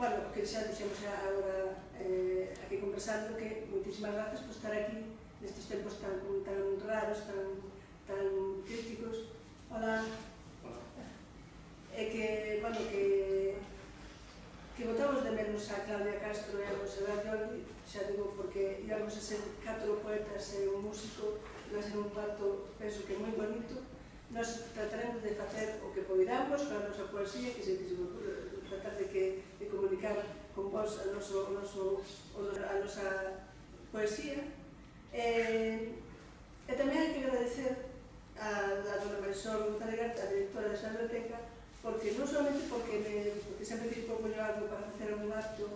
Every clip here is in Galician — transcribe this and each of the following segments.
Bueno, que xa dixemos agora aquí conversando que moitísimas grazas por estar aquí nestes tempos tan raros, tan críticos. Hola. Que, bueno, que botamos de menos a Claudia Castro e a Monserrat Jordi, xa digo, porque íbamos a ser 4 poetas e un músico, iba a ser un pacto, penso que moi bonito. Nos trataremos de facer o que poidamos con a nosa poesía, que se tratar de comunicar con vos a nosa poesía. E tamén hai que agradecer a dona Marisol González Garza, a directora desa biblioteca, porque non solamente porque sempre que propoño algo para facer algún acto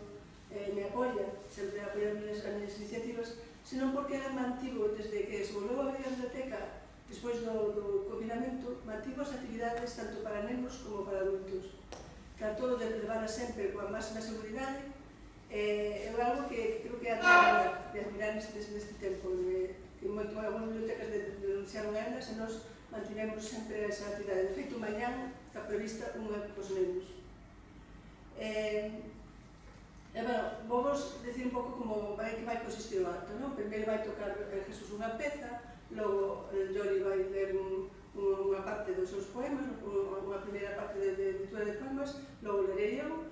me apoia, sempre apoia as minhas iniciativas, senón porque ela mantivo, desde que se volveu a abrir a biblioteca despois do confinamento, mantivo as actividades tanto para nenos como para adultos. Tratou de levarla sempre coa máxima seguridade. É algo que creo que é de admirar neste tempo, que algunhas bibliotecas denunciaron a elas e nós mantivemos sempre esa actividade. De feito, mañá está prevista unha cos nenos. Vou vos dicir un pouco como que vai consistir o acto. Primeiro vai tocar Jesús unha peza, logo Jori vai ler unha parte dos seus poemas, unha primeira parte de lectura de poemas, logo lerei eu,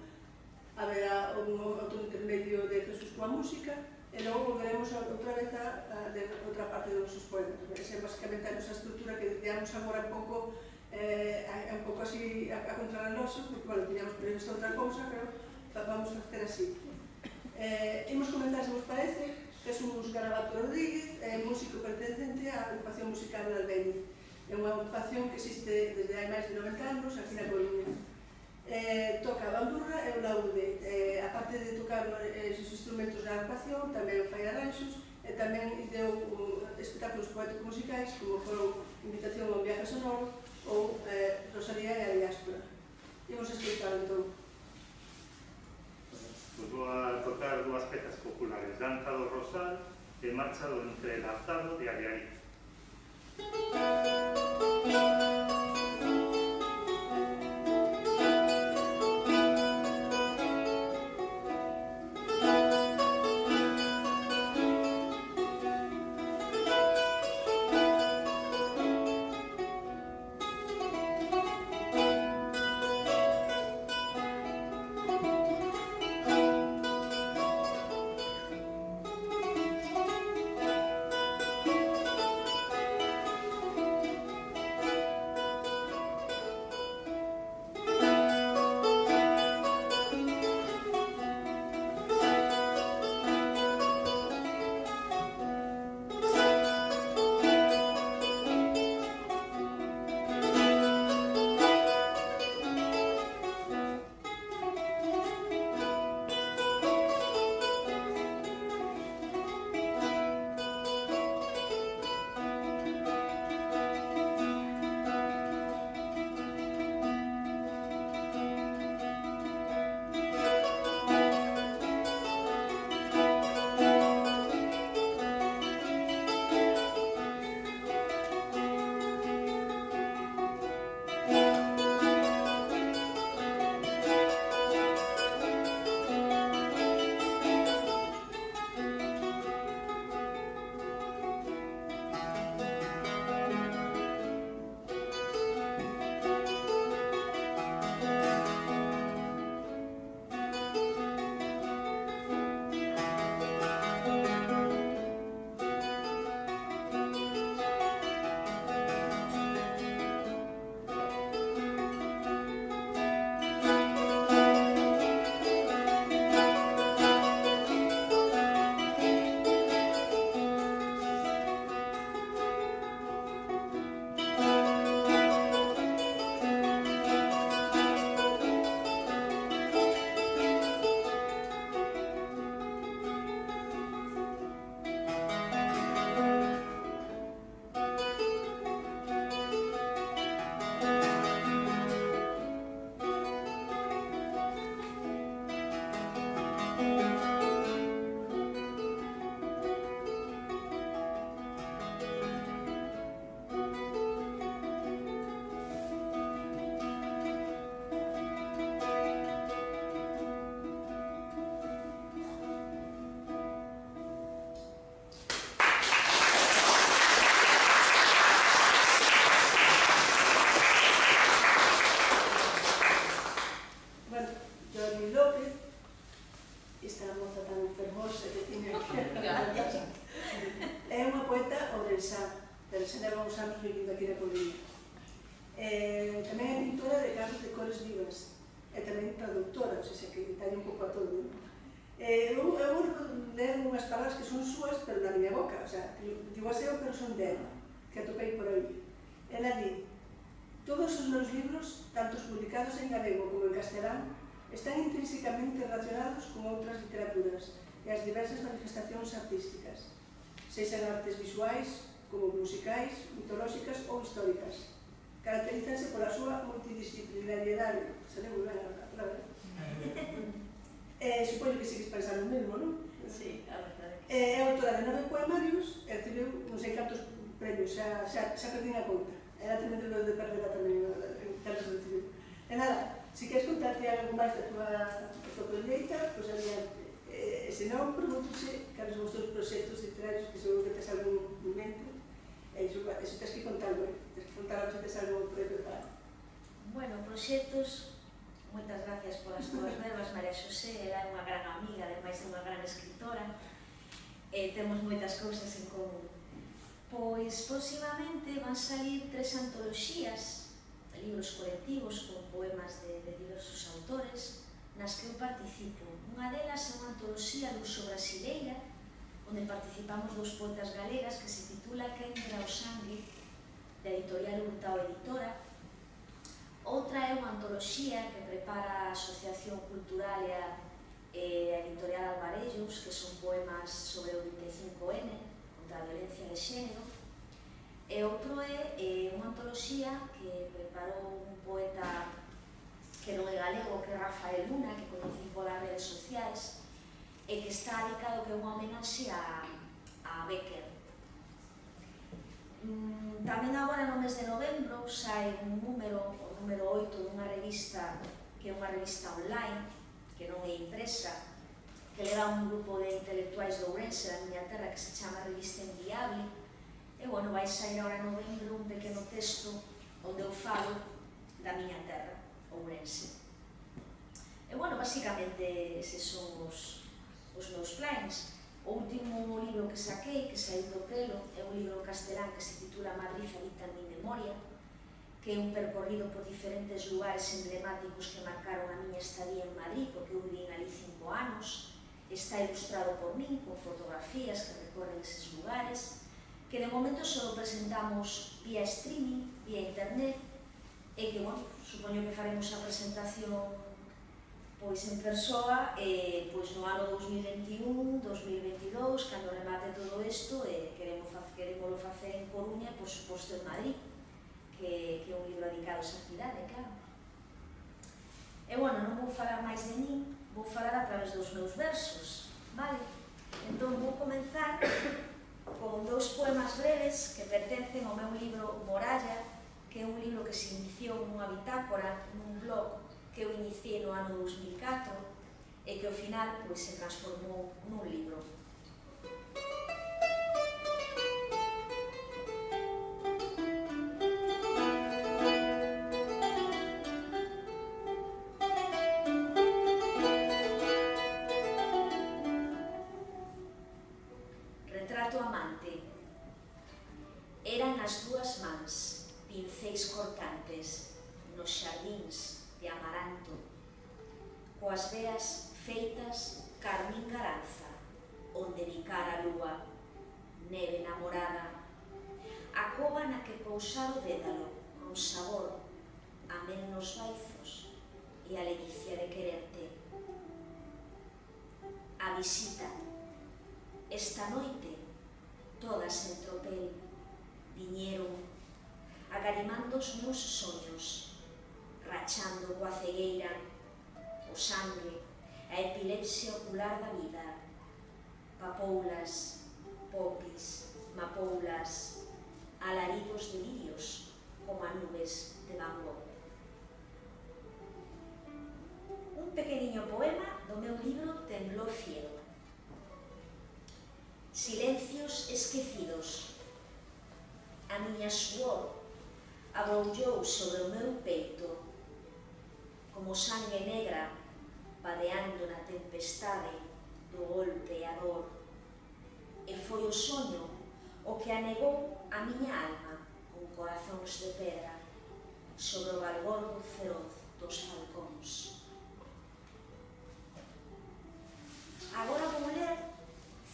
haberá un outro intermedio de Jesús coa música, e logo volveremos outra vez a outra parte dos seus poemas. Esa é basicamente a nosa estrutura que digamos agora un pouco así a contrarreloxo, porque, bueno, tiñamos previsto outra cousa, pero vamos a facer así. Imos comenzar, se vos parece. Jesús Garabato Rodríguez é músico pertencente á agrupación musical de Albéniz. É unha agrupación que existe desde hai máis de 90 anos aquí na Coruña. Toca a bandurra e o laude. A parte de tocar esos instrumentos da agrupación, tamén fai arranxos e tamén deu espectáculos poéticos musicais como foron Invitación a un viaje sonoro ou Rosalía e a diáspora. Imos escoitar entón. Vou a tocar dúas pezas populares, Danza do Rosal e Marcha do Entrelazado de Ariariz. lecturas. E tamén traductora, ou seja, que teño un pouco a todo. Eu vou ler unhas palabras que son súas, pero na miña boca, o sea, digo aseo, pero son dela, que atopei por aí. Ela di: todos os meus libros, tanto os publicados en galego como en castelán, están intrínsecamente relacionados con outras literaturas e as diversas manifestacións artísticas, sexan artes visuais, como musicais, mitolóxicas ou históricas. Caracterízanse pola súa multidisciplinariedade. Se leu ben a palabra. Supoño que sigues pensando o mesmo, non? Sí, a verdade. É autora de 9 poemarios e recibiu non sei cantos premios, xa perdín a conta. Ela tamén debe de perderla tamén en cantos recibiu. E nada, se queres contarte algo máis da tua colleita, pois adiante. Se non, pregúntose cales son os teus proxectos literarios, que seguro que tes algún en mente. E iso tens que contarlo, tens que contarlo se tes algo por aí preparado. Bueno, proxectos. Moitas gracias polas túas verbas, María Xosé, ela é unha gran amiga, ademais é unha gran escritora, e temos moitas cousas en común. Pois, próximamente van salir 3 antoloxías, libros colectivos con poemas de diversos autores, nas que eu participo. Unha delas é unha antoloxía luso brasileira, onde participamos 2 poetas galegas, que se titula Quen dera o sangue, da editorial Hurtao Editora. Outra é unha antoloxía que prepara a Asociación Cultural e a editorial Alvarellos, que son poemas sobre o 25N, contra a violencia de xénero. E outro é unha antoloxía que preparou un poeta que non é galego, que é Rafael Luna, que coñecín polas redes sociais, e que está dedicado, que é unha homenaxe a Becker. Tamén agora no mes de novembro sai un número, o número 8 dunha revista, que é unha revista online, que non é impresa, que leva un grupo de intelectuais de Ourense, da miña terra, que se chama Revista Enviable. E, bueno, vai sair agora en novembro un pequeno texto onde eu falo da miña terra, Ourense. E, bueno, basicamente, eses son os meus plans. O último libro que saquei, que saiu do pelo, é un libro en castelán que se titula Madrid habita en mi memoria, que é un percorrido por diferentes lugares emblemáticos que marcaron a miña estadía en Madrid, porque eu viví ali 5 anos. Está ilustrado por min, con fotografías que recorren eses lugares, que de momento só presentamos vía streaming, vía internet, e que, bueno, supoño que faremos a presentación pois en persoa, pois no ano 2021, 2022, cando remate todo isto, queremoslo facer en Coruña e, por suposto, en Madrid, que é un libro dedicado a esa cidade, claro. E, bueno, non vou falar máis de min, vou falar a través dos meus versos, vale? Entón, vou comenzar con 2 poemas breves que pertencen ao meu libro Moralla, que é un libro que se iniciou nunha bitácora, nun blog, que eu iniciei no ano 2004 e que ao final se transformou nun libro. Retrato amante. Eran as 2 mans, pincéis cortantes, nos xardíns de amaranto, coas veas feitas carmín garanza, onde bicara a lúa, neve namorada, a cova na que pousar o dédalo, con sabor, amén nos baizos e a ledicia de quererte. A visita, esta noite, todas en tropel, viñeron, agarimando os meus soños, rachando coa cegueira, o sangue, a epilepsia ocular da vida, papoulas, popis, mapoulas, alaridos de lirios, como a nubes de Van Gogh. Un pequeniño poema do meu libro Temblor Ciego. Silencios esquecidos. A miña suor aboullou sobre o meu peito, como sangue negra vadeando na tempestade do golpe e a dor. E foi o soño o que anegou a miña alma con corazóns de pedra sobre o balbordo feroz do dos falcóns. Agora vou ler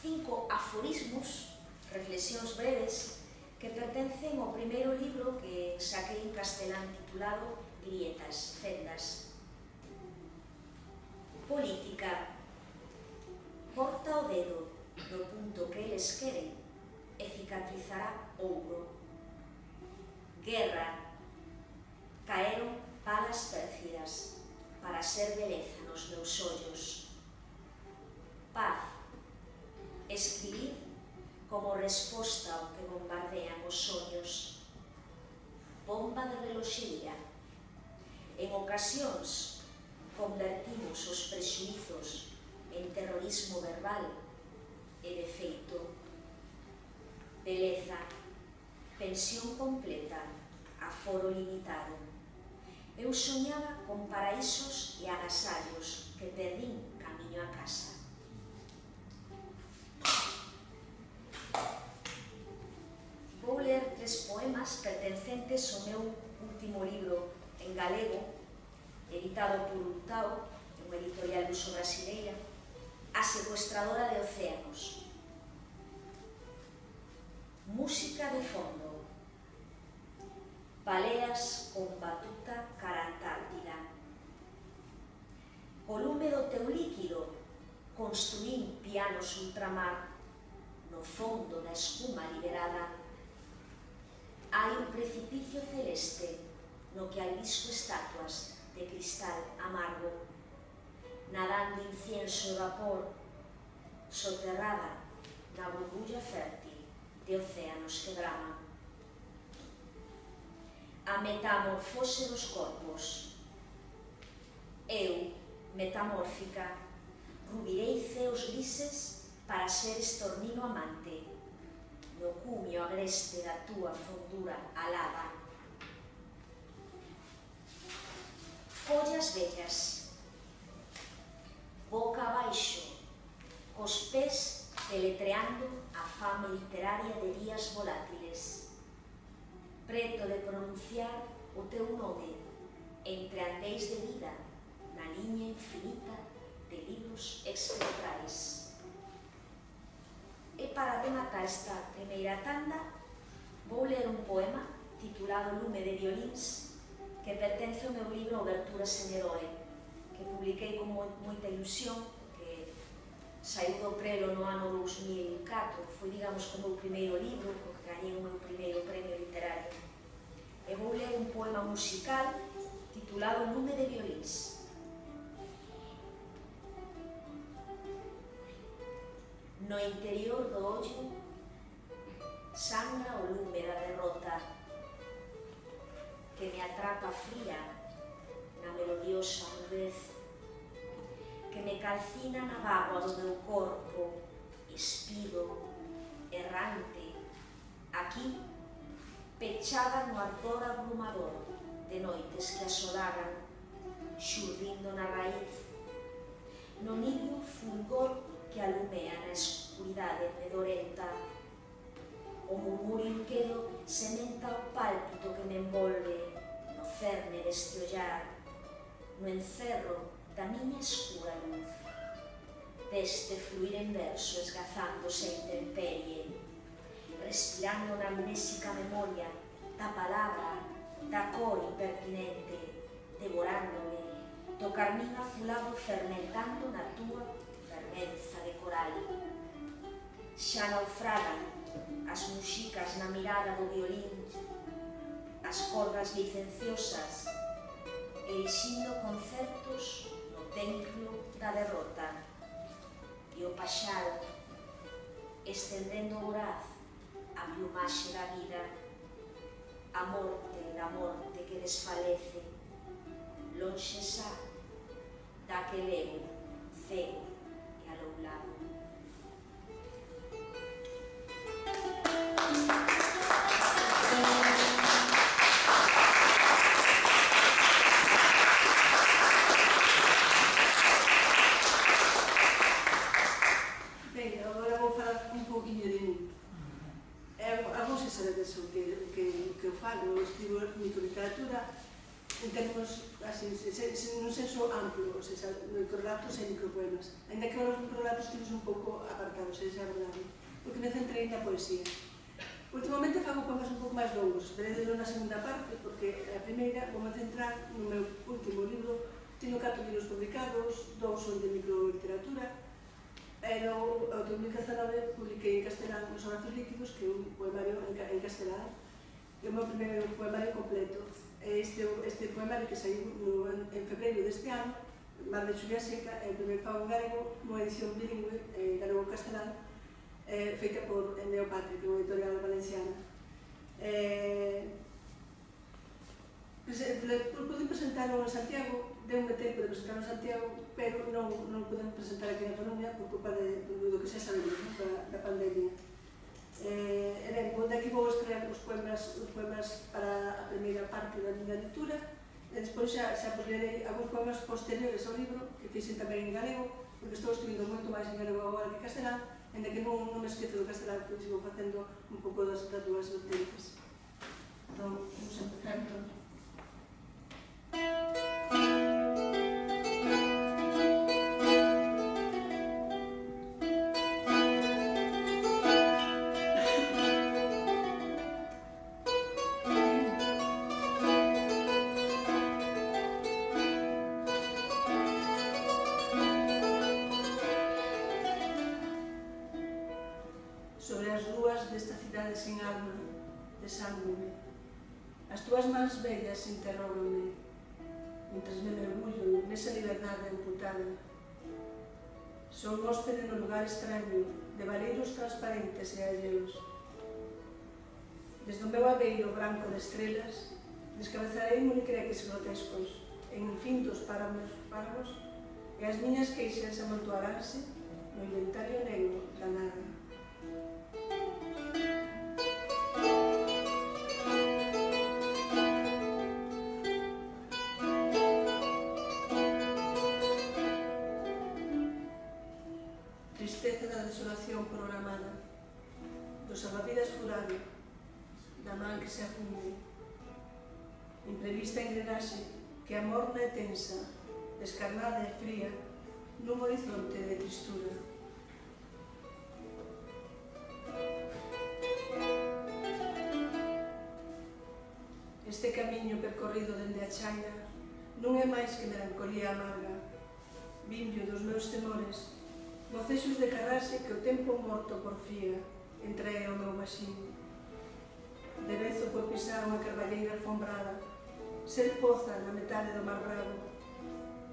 5 aforismos, reflexións breves, que pertencen ao primeiro libro que saquei en castelán titulado Grietas, Fendas. Política. Corta o dedo no punto que eles queren e cicatrizará ouro. Guerra. Caeron balas pérfidas para ser beleza nos meus ollos. Paz. Escribir como resposta ao que bombardean os soños. Bomba de reloxería. En ocasións convertimos os prexuizos en terrorismo verbal e de feito. Beleza. Pensión completa. Aforo limitado. Eu soñaba con paraísos e agasallos que perdín camiño a casa. Vou ler 3 poemas pertencentes ao meu último libro en galego, editado por Urtao, unha editorial luso-brasileira, A secuestradora de océanos. Música de fondo. Baleas con batuta cara Antártida. Co lume do teu líquido construín pianos ultramar no fondo da espuma liberada. Hai un precipicio celeste no que albisco estatuas de cristal amargo, nadando incienso e vapor, soterrada na burbulla fértil de océanos que braman. A metamorfose dos corpos. Eu, metamórfica, rubirei ceos grises para ser estornino amante, no cumio agreste da túa fondura alada. Follas vellas. Boca abaixo, cos pés deletreando a fame literaria de días volátiles. Preto de pronunciar o teu nome entre andéis de vida na liña infinita de libros espectrais. E para rematar esta primeira tanda, vou ler un poema titulado Lume de violíns, que pertence ao meu libro Oberturas en Heroe, que publiquei con moita ilusión, que saiu do prelo no ano 2004, foi, digamos, o meu primeiro libro, porque gañei o meu primeiro premio literario. E vou ler un poema musical titulado Lume de violíns. No interior do ollo sangra o lume da derrota que me atrapa fría na melodiosa nudez, que me calcina na bágoa do meu corpo espido, errante, aquí, pechada no ardor abrumador de noites que asolagan, xurdindo na raíz, no níveo fulgor que alumea na escuridade medorenta. O murmurio inquedo sementa o pálpito que me envolve no cerne deste ollar, no encerro da miña escura luz, deste fluir en verso esgazándose a intemperie, respirando na amnésica memoria da palabra, da cor impertinente, devorándome, do carmín azulado fermentando na túa fermenza de coral. Xa naufragan as muxicas na mirada do violín, as cordas licenciosas, erixindo concertos no templo da derrota, e o paxaro, estendendo o voraz a plumaxe da vida, a morte da morte que desfalece, lonxe xa daquel ego cego e aloulado. Ben, agora vou falar un pouquinho de mí. Algúns que sabedes o que eu falo, eu escribo microliteratura en termos, sin un senso amplo, ou seja, microrelatos e micropoemas. Ainda que os microrelatos temos un pouco apartados, esa é a verdade, porque me centrei na poesía. Últimamente fago poemas un pouco máis longos, veréis na segunda parte, porque a primeira vou me centrar no meu último libro. Teño 4 libros publicados, 2 son de microliteratura, e logo, en 2019, publiquei en castelán Os Horacios Líquidos, que é un poemario en castelán, é o meu primeiro poemario completo. Este poemario que saiu en febreiro deste ano, Mar de Chuvia Seca, é o primeiro fago en galego, nunha edición bilingüe, galego-castelán, feita por Neopatria, que é unha editorial valenciana. Pude presentarlo en Santiago, deu-me tempo de presentarlo en Santiago, pero non pude presentar aquí na Coruña por culpa do que xa sabemos, da pandemia. E ben, de aquí vou estrear os poemas para a primeira parte da miña lectura, e despois xa publicarei algúns poemas posteriores ao libro, que fixen tamén en galego, porque estou escribindo moito máis en galego agora que castelán, en que non me esquezo do castelán, porque sigo facendo un pouco das dúas vertentes. Entón, vamos a empezar entón. Sobre as rúas desta cidade sin alma, desángume. As túas mans bellas interróganme, mentres me mergullo nesa liberdade amputada. Son hóspede no lugar extraño, de valeiros transparentes e alleos. Desde o meu abeiro branco de estrelas, descabezarei monicreques grotescos, en infintos páramos, e as miñas queixas amontoaránse no inventario negro da nada. Tristeza da desolación programada, do salvavidas furado, da man que se afunde, imprevista engrenaxe que amorna e tensa, descarnada e fría, nun horizonte de tristura. Este camiño percorrido dende a chaina non é máis que melancolía amarga, vimbio dos meus temores, bocexos de carraxe que o tempo morto porfía entre o meu maxín. Debezo por pisar unha carballeira alfombrada, ser poza na metade do mar bravo,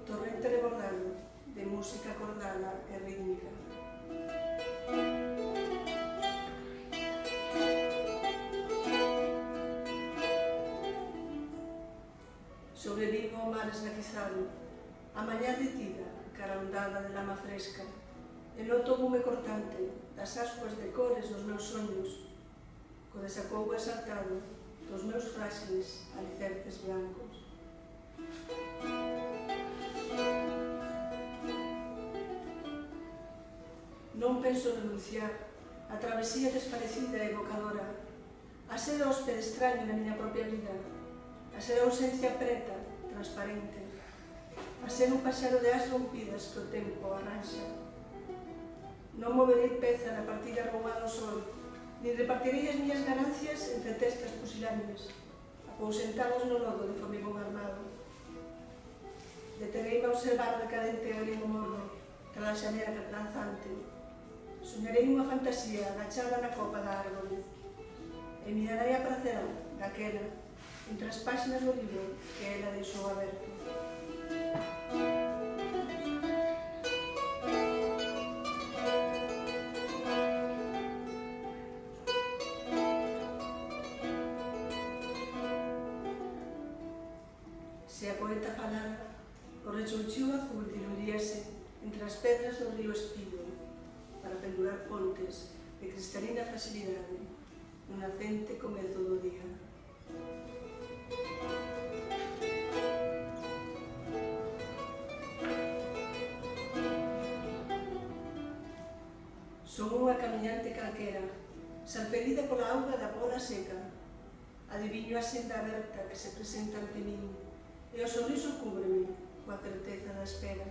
torrente rebordado de música cordada e rítmica. Sobrevivo ao mar esnaquizado, a mañá detida, cara ondada de lama fresca, e noto o gume cortante das ascuas de cores dos meus sonhos, co desacougo exaltado dos meus fráxiles alicerces blancos. Non penso renunciar a travesía desparecida e evocadora, a ser hóspede extraño na miña propia vida, a ser ausencia preta, transparente, a ser un paxaro de as rompidas que o tempo arranxa. Non moverei peza na partida roubada ao sol, nin repartirei as miñas ganancias entre testas pusilánimes, apousentadas no lodo de formigón armado. Detereime a observar o decadente grimo morno tras a xanera lanzante. Soñarei unha fantasía agachada na copa da árbore e mirarei a pracer daquela entre as páxinas do libro que ela deixou aberto. Se a poeta falara, o rechonchiu azul diluiríase entre as pedras do río Espido para pendurar pontes de cristalina facilidade no nacente comezo do día. Son unha camiñante calquera, salpedida pola auga da pola seca. Adiviño a senda aberta que se presenta ante min, e e o sorriso cúbreme coa certeza da espera.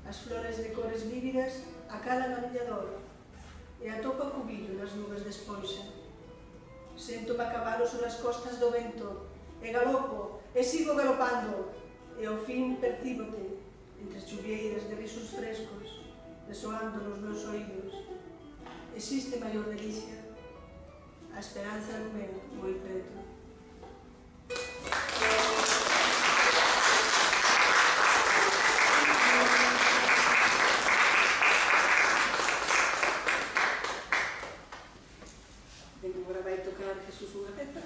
As flores de cores vívidas acalan a miña dor e atopo a cubillo nas nubes de esponxa. Sento-me a cabalo sobre as costas do vento e galopo e sigo galopando e ao fin percíbote entre chuvieiras de risos frescos resoando nos meus oídos. Existe maior delicia, a esperanza non é moi preto. Agora vai tocar Jesús unha peza?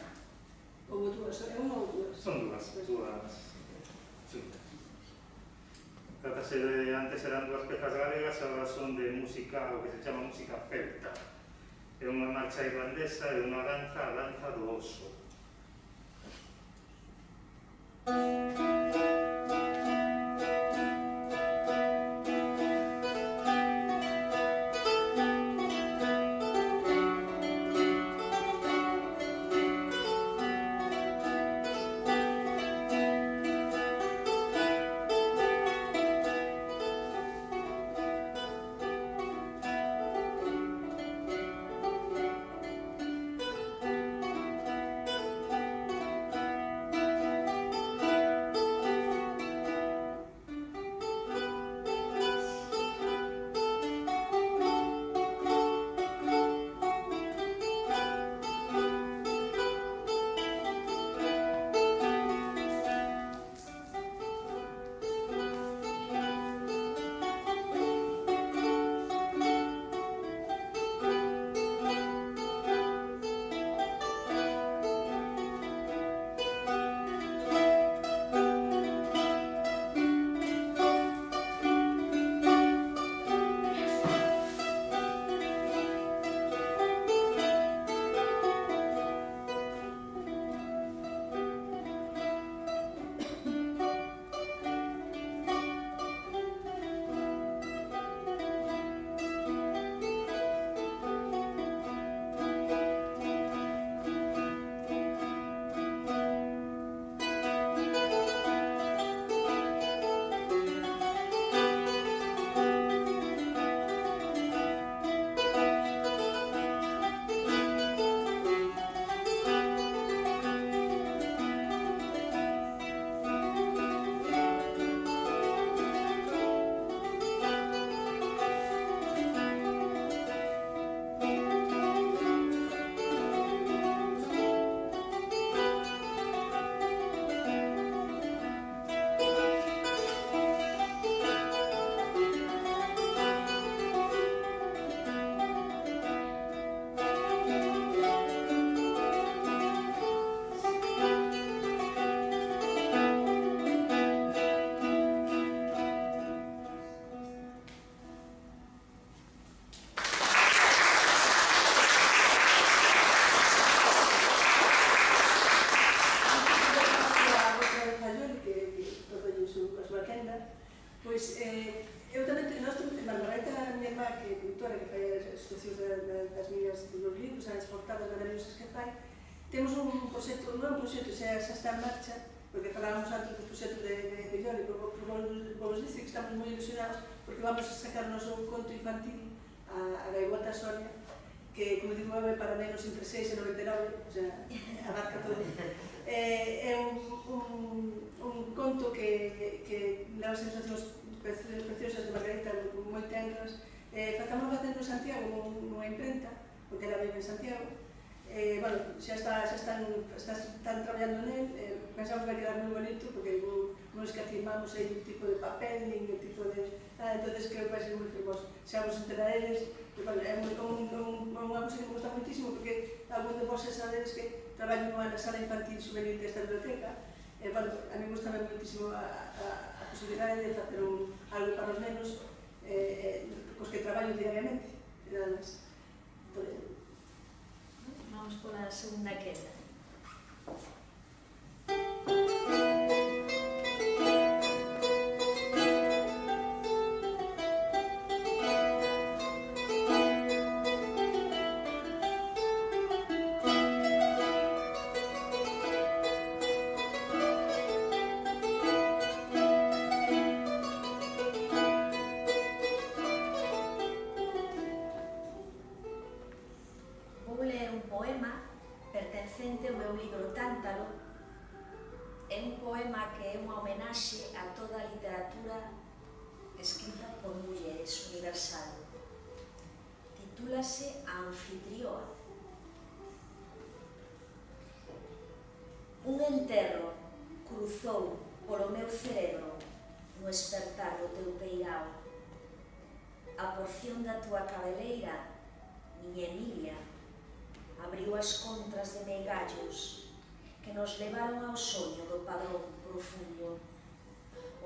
Ou dúas? É unha ou dúas? Son dúas. Sí. Trátase de, antes eran dúas pezas galegas, agora son de música, o que se chama música celta. É unha marcha irlandesa e unha danza, a danza do oso. Temos un proxecto, non é un proxecto, xa está en marcha, porque falábamos antes do proxecto de Llori, vos dicir que estamos moi ilusionados porque vamos a sacar o noso conto infantil a Gaivota Sonia, que, como digo, é para nenos entre 6 e 99, o sea, abarca todo. É un conto que leva as sensacións preciosas de Margarita, moi tenras. Estamos facendo en Santiago nunha imprenta, porque ela vive en Santiago. Bueno, xa están traballando nel, pensamos que vai quedar moi bonito porque non escatimamos aí un tipo de papel, nin un tipo de... entonces creo que vai ser moi fermoso. Xa vos enteraredes, que é unha música que me gusta muitísimo porque algún de vos sabedes que traballo na sala infantil juvenil desta biblioteca. Bueno, a mí gusta muitísimo a posibilidade de facer algo para os nenos cos que traballo diariamente, nada máis. Vamos pola segunda quenda. historia escrita por mulleres, universal. Titúlase Anfitrioa. Un enterro cruzou polo meu cerebro no espertar do teu peirao. A porción da tua cabeleira, miña Emilia, abriu as contras de meigallos que nos levaron ao soño do padrón profundo,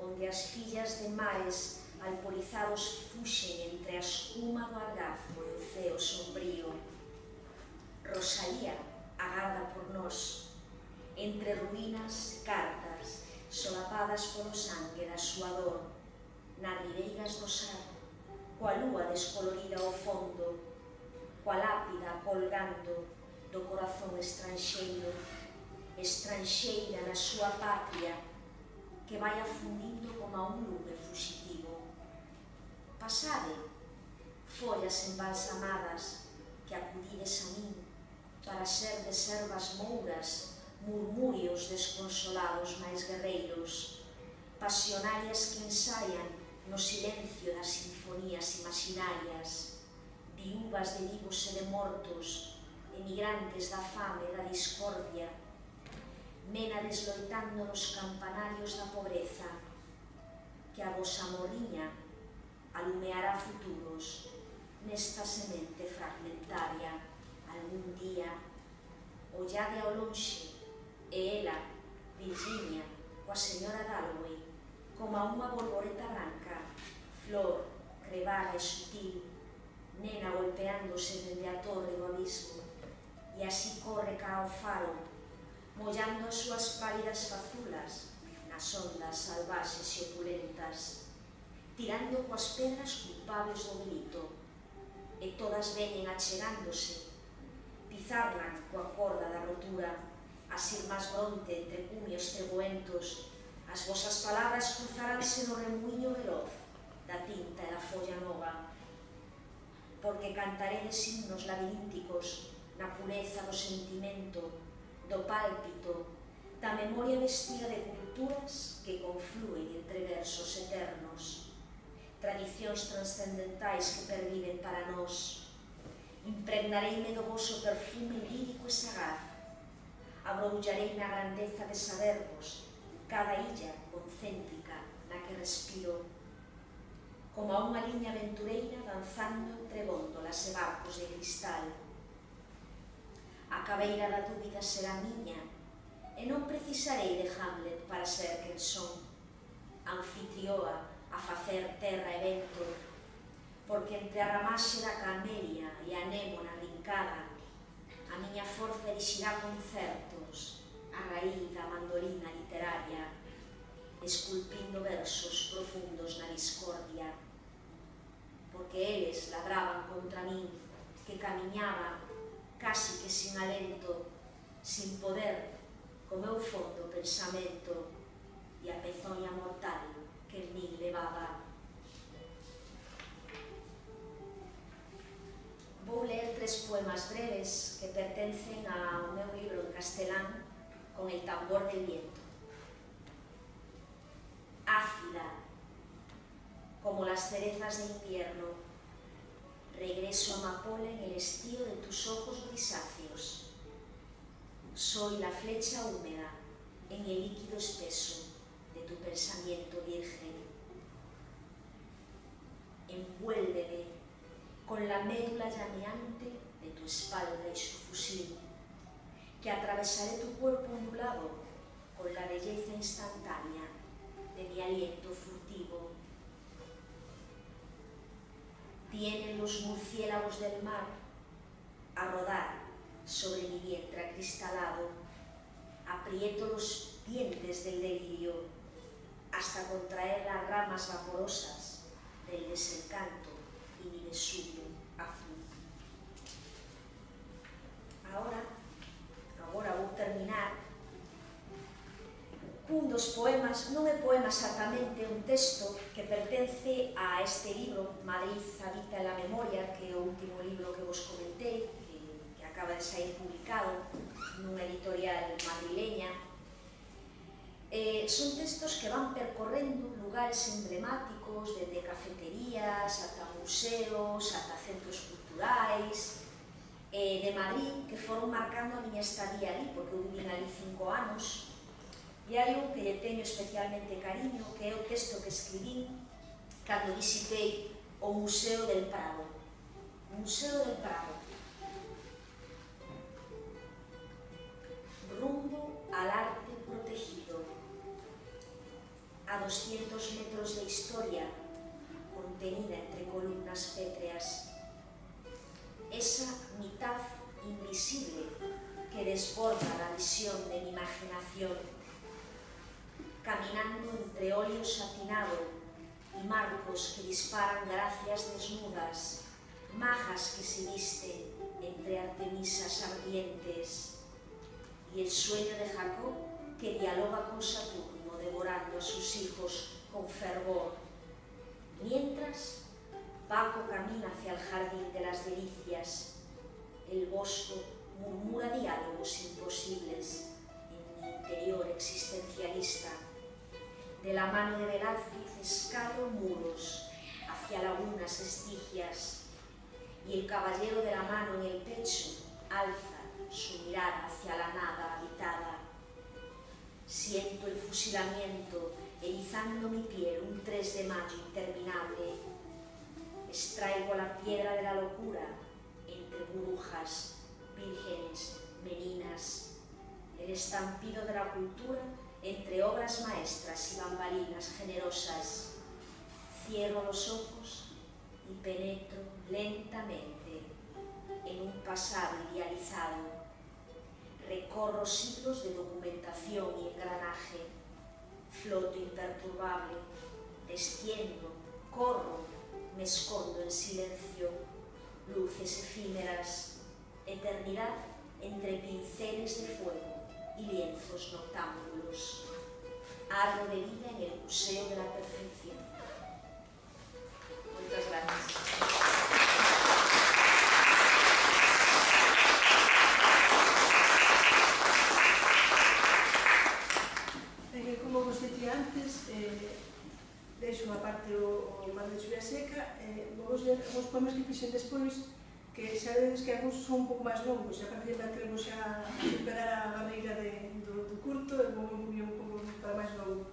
onde as fillas de mares alporizados fuxen entre a espuma do argazgo e o ceo sombrío. Rosalía agarda por nós, entre ruínas, cartas, solapadas polo sangue da súa dor, nas ribeiras do Sar, coa lúa descolorida ao fondo, coa lápida colgando do corazón estranxeiro, estranxeira na súa patria, que vai afundindo como a un lume fuxitivo. Pasade, follas embalsamadas, que acudides a min, para ser de servas mouras, murmurios desconsolados máis guerreiros, pasionarias que ensaian no silencio das sinfonías imaginarias, viúvas de vivos e de mortos, emigrantes da fame e da discordia, ménades loitando nos campanarios da pobreza, que a vosa morriña alumeará futuros nesta semente fragmentaria. Algún día, ollade ao lonxe, e ela, Virginia, coa señora Dalloway, como a unha borboleta branca, flor, crevada e sutil, nena golpeándose dende a torre do abismo, e así corre ca ao faro, mollando as súas pálidas fazulas nas ondas salvaxes e opulentas, tirando coas pedras culpables do delito, e todas veñen achegándose, pizarlan coa corda da rotura, as irmás Bronte entre cumios treboentos, as vosas palabras cruzaránse no remuiño veloz da tinta e da folla nova, porque cantaredes himnos labirínticos na pureza do sentimento, do pálpito, da memoria vestida de culturas que conflúen entre versos eternos, tradicións transcendentais que perviven para nós. Impregnareime do voso perfume lírico e sagaz, abrollarei na grandeza de sabervos cada illa concéntrica na que respiro, como a unha liña aventureira danzando entre góndolas e barcos de cristal. A cabeira da dúbida será miña, e non precisarei de Hamlet para ser quen son, anfitrioa a facer terra e vento, porque entre a ramaxe da camelia e a anémona rincada, a miña forza erixirá concertos a raíz da mandolina literaria, esculpindo versos profundos na discordia, porque eles ladraban contra min, que camiñaba casi que sin alento, sin poder, co meu fondo pensamento e a pezoña mortal que en min levaba. Vou ler 3 poemas breves que pertencen ao meu libro en castelán, Con el tambor del viento. Ácida, como las cerezas de invierno, regreso amapola en el estío de tus ojos grisáceos. Soy la flecha húmeda en el líquido espeso de tu pensamiento virgen. Envuélveme con la médula llameante de tu espalda y su fusil, que atravesaré tu cuerpo ondulado con la belleza instantánea de mi aliento furtivo. Vienen los murciélagos del mar a rodar sobre mi vientre acristalado, aprieto los dientes del delirio hasta contraer las ramas vaporosas del desencanto y mi Vesubio azul. Agora vou terminar cun dos poemas, non é poema exactamente, un texto que pertence a este libro, Madrid habita en la memoria, que é o último libro que vos comentei, que acaba de sair publicado nunha editorial madrileña. Son textos que van percorrendo lugares emblemáticos, desde cafeterías, ata museos, ata centros culturais de Madrid, que foron marcando a miña estadía ali, porque eu vivín ali 5 anos, e hai un que lle teño especialmente cariño, que é o texto que escribín cando visitei o Museo del Prado. O Museo del Prado. Rumbo al arte protegido. A 200 metros de historia contenida entre columnas pétreas. Esa mitad invisible que desborda la visión de mi imaginación, caminando entre óleo satinado y marcos que disparan gracias desnudas, majas que se visten entre artemisas ardientes, y el sueño de Jacob que dialoga con Saturno, devorando a sus hijos con fervor. Mientras, Paco camina hacia el jardín de las delicias. El bosco murmura diálogos imposibles en mi interior existencialista. De la mano de Velázquez escalo muros hacia lagunas estigias, y el caballero de la mano en el pecho alza su mirada hacia la nada habitada. Siento el fusilamiento erizando mi piel, un 3 de mayo interminable. Extraigo la piedra de la locura entre burbujas, vírgenes, meninas, el estampido de la cultura entre obras maestras y bambalinas generosas. Cierro los ojos y penetro lentamente en un pasado idealizado. Recorro siglos de documentación y engranaje, floto imperturbable, desciendo, corro, me escondo en silencio, luces efímeras, eternidad entre pinceles de fuego y lienzos noctámbulos. Arro de vida en el Museo de la Perfección. Muchas gracias. Como vos dicía antes, deixo a parte o Mar de Chuvia Seca, vos ler os poemas que fixen despois, que xa vedes que algúns son un pouco máis longos, e a partir de queremos xa superar a barreira do curto e vou ir un pouco para máis longo.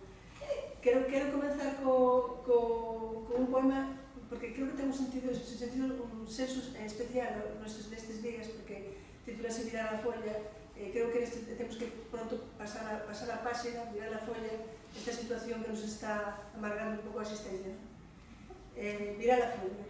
Quero comenzar co un poema, porque creo que ten un sentido un senso especial nestes días, porque titúlase Virar a folla. Creo que temos que pronto pasar a página, virar a folla, esta situación que nos está amargando un pouco a existencia. Virar a folla.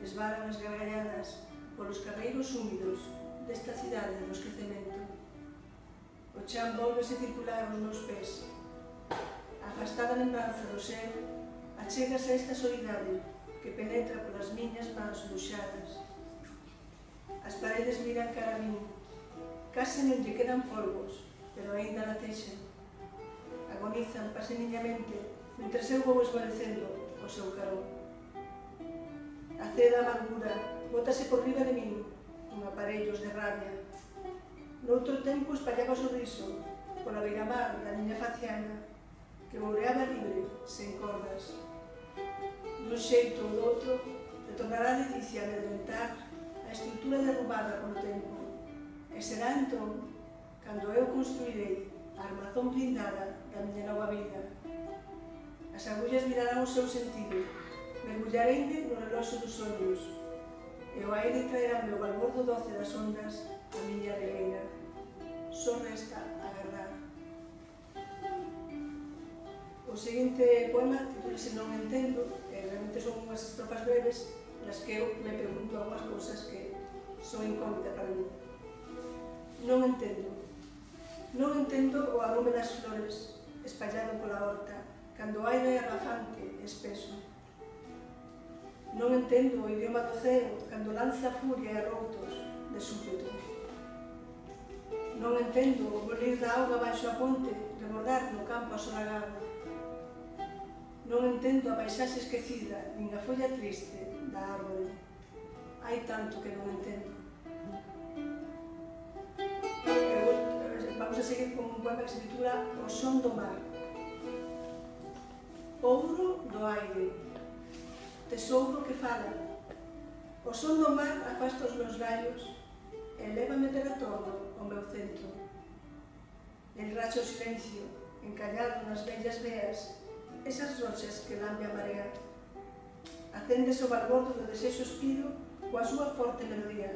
Resbalan as gargalladas polos carreiros húmidos desta cidade do esquecemento. O chan volvese circular os meus pés. Afastada lembranza do céu, achegas a esta solidade que penetra polas miñas mans luxadas. As paredes miran cara a min, case non lle quedan folgos, pero aínda latexen. Agonizan paseniñamente, mentres eu vou esvalecendo o seu carón. A ceda amargura bótase por riba de min, con aparellos de rabia. Noutro tempo espallaba o sorriso pola beiramar da miña faciana, que voreaba libre, sen cordas. Dun xeito ou do outro, retornará a delicia a amedrentar a estrutura derrubada polo tempo. E será entón, cando eu construirei a armazón blindada da miña nova vida. As agullas mirarán o seu sentido, mergullareime no reloxo dos ollos, e o aire traerame o balbordo doce das ondas a miña regueira. Só resta agardar. O seguinte poema titúlase Non entendo, e realmente son unhas estrofas breves nas que eu me pregunto algunhas cousas que son incógnita para mí. Non entendo. Non entendo o arome das flores espallado pola horta, cando o aire é abafante e espeso. Non entendo o idioma do ceo cando lanza furia e arroutos de súpeto. Non entendo o bolir da auga baixo a ponte rebordar no campo asolagado. Non entendo a paisaxe esquecida nin a folla triste da árbore. Hai tanto que non entendo. Vamos a seguir con un poema que se titula O son do mar. Ouro do aire, tesouro que fala. O son do mar afasta os meus gallos e lévame de retorno ao meu centro. El racha o silencio, encallado nas vellas veas, esas rochas que lambe a marea. Acéndese o balbordo do desexo espiro coa súa forte melodía.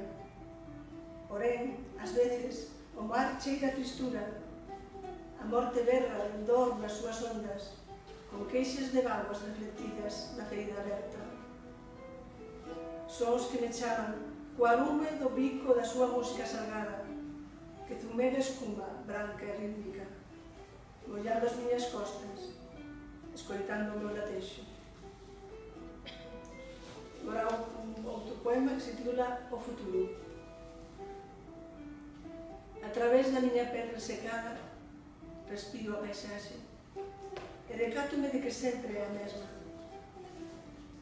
Porén, ás veces, o mar cheira a tristura, a morte berra en dor nas súas ondas, con queixas de vaguas reflectidas na ferida aberta. Sons que me chaman co arume do bico da súa música salgada, que zumega espuma branca e rítmica, mollando as miñas costas, escoitando o meu latexo. Agora outro poema que se titula O futuro. A través da miña pele secada, respiro a paisaxe e decátome de que sempre é a mesma,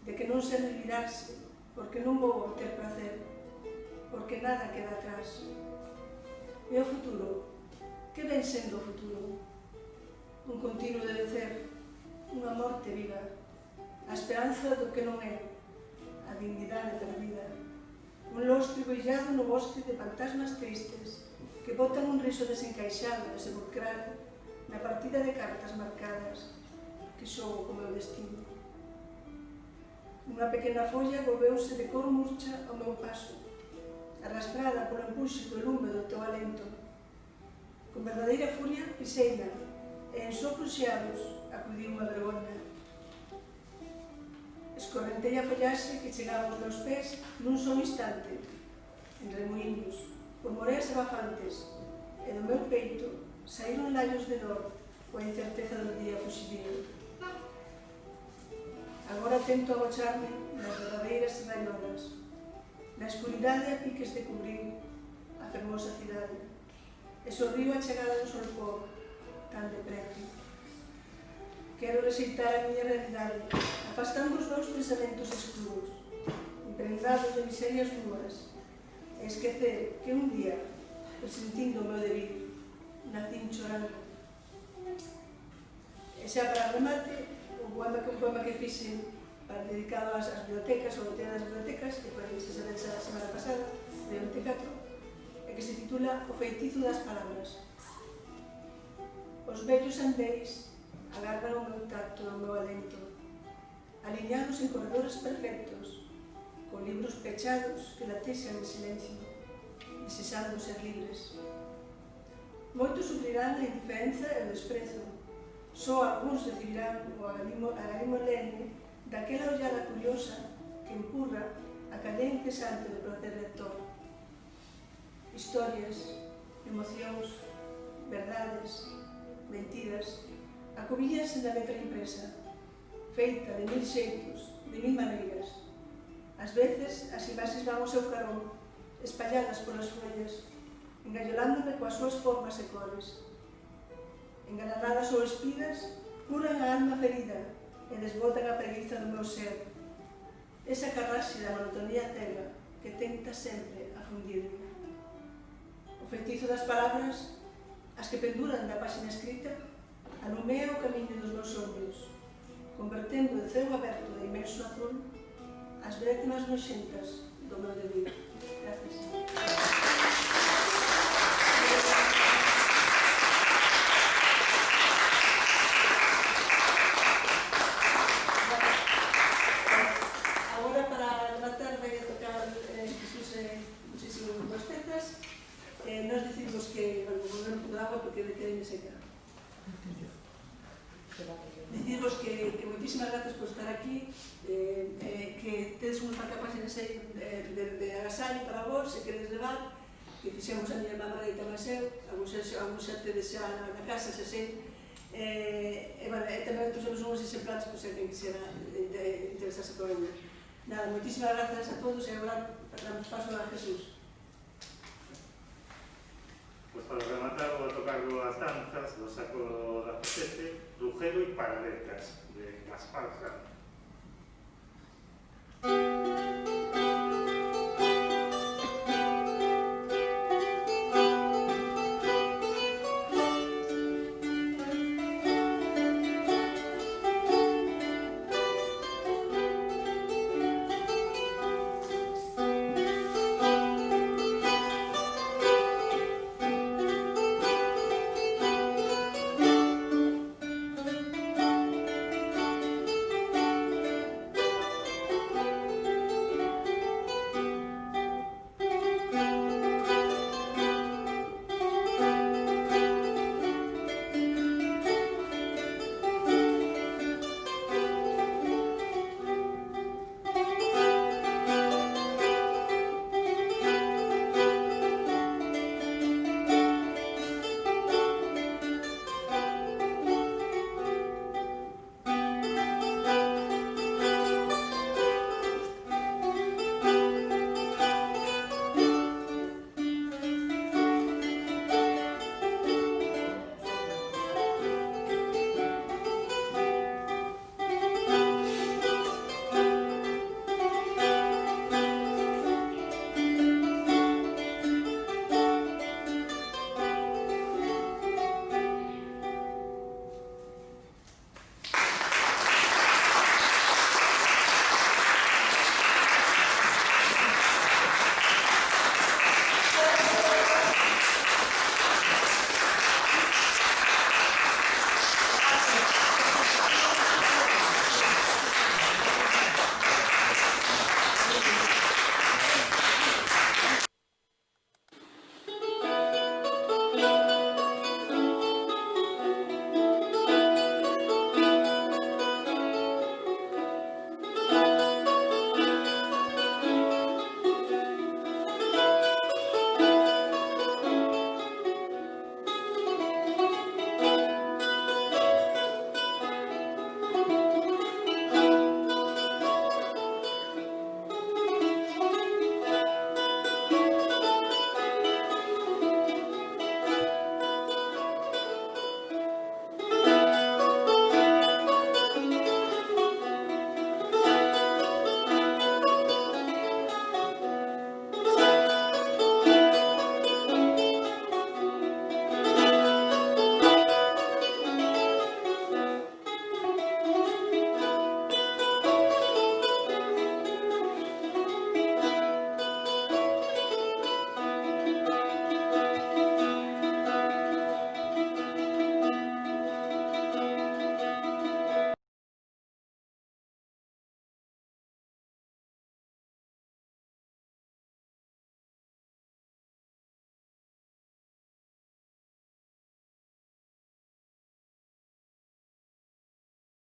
de que non se revirarse, porque non vou obter prazer, porque nada queda atrás. E o futuro? Que ven sendo o futuro? Un continuo debecer, unha morte viva, a esperanza do que non é, a dignidade perdida, un lostro bollado no bosque de fantasmas tristes que botan un riso desencaixado e sepulcral na partida de cartas marcadas que xogo co meu destino. Unha pequena folla volveuse de cor murcha ao meu paso, arrastrada polo empuxe do lume do teu alento. Con verdadeira furia piseina e en sopros xeados acudiu unha vergoña. Escorrentei a follaxe que chegaba aos meus pés nun só instante, en remoinhos, por moreas abafantes, e do meu peito saíron lallos de dor coa incerteza do día fuxidío. Agora tento agocharme nas verdadeiras raiolas, na escuridade a piques de cubrir a fermosa cidade, e sorrío a chegada do solpor tan de preto. Quero rexeitar a miña realidade, afastando os meus pensamentos escuros, impregnados de miserias nuas, e esquecer que un día, presentindo o meu debir, nacín chorando. E xa para remate, un poema que fixe dedicado ás bibliotecas, ao Día das Bibliotecas, que foi a semana pasada, de 24, e que se titula O feitizo das palabras. Os vellos andeis agardan o meu tacto e o meu alento, aliñados en corredores perfectos, con libros pechados que latexan en silencio, desexando ser libres. Moitos sufrirán a indiferenza e o desprezo, só algúns recibirán o agarimo lene daquela ollada curiosa que empurra a cadea incesante do placer lector. Historias, emocións, verdades, mentiras, acobillanse na letra impresa, feita de mil xeitos, de mil maneiras. Ás veces, as imaxes van ao seu carón, espalladas polas follas, engallolándome coas súas formas e cores. Engalanadas ou espidas, curan a alma ferida e desbotan a preguiza do meu ser. Esa carraxe da monotonía cega que tenta sempre a fundirme. O feitizo das palabras, as que penduran da páxina escrita, alumea o camiño dos meus sonhos, convertendo o ceo aberto de inmenso azul as brétemas noxentas do meu debir. Gracias. Nos decimos que, bueno, volver un pouco de agua porque quedei seca. Decimos que moitísimas gracias por estar aquí, que tedes unhas marcapáxinas aí de agasallo para vos, se queredes levar, que fixemos a miña Margarita máis eu, algúns xa tedes xa na casa, xa sei, e tamén trouxemos unhos exemplares, pois alguén quixera interesarse por eles. Nada, moitísimas grazas a todos e agora damos paso a Jesús. Pues para rematar vou a tocar dúas danzas do saco da Petete, Rugero e Paradetas, de Gaspar Sanz.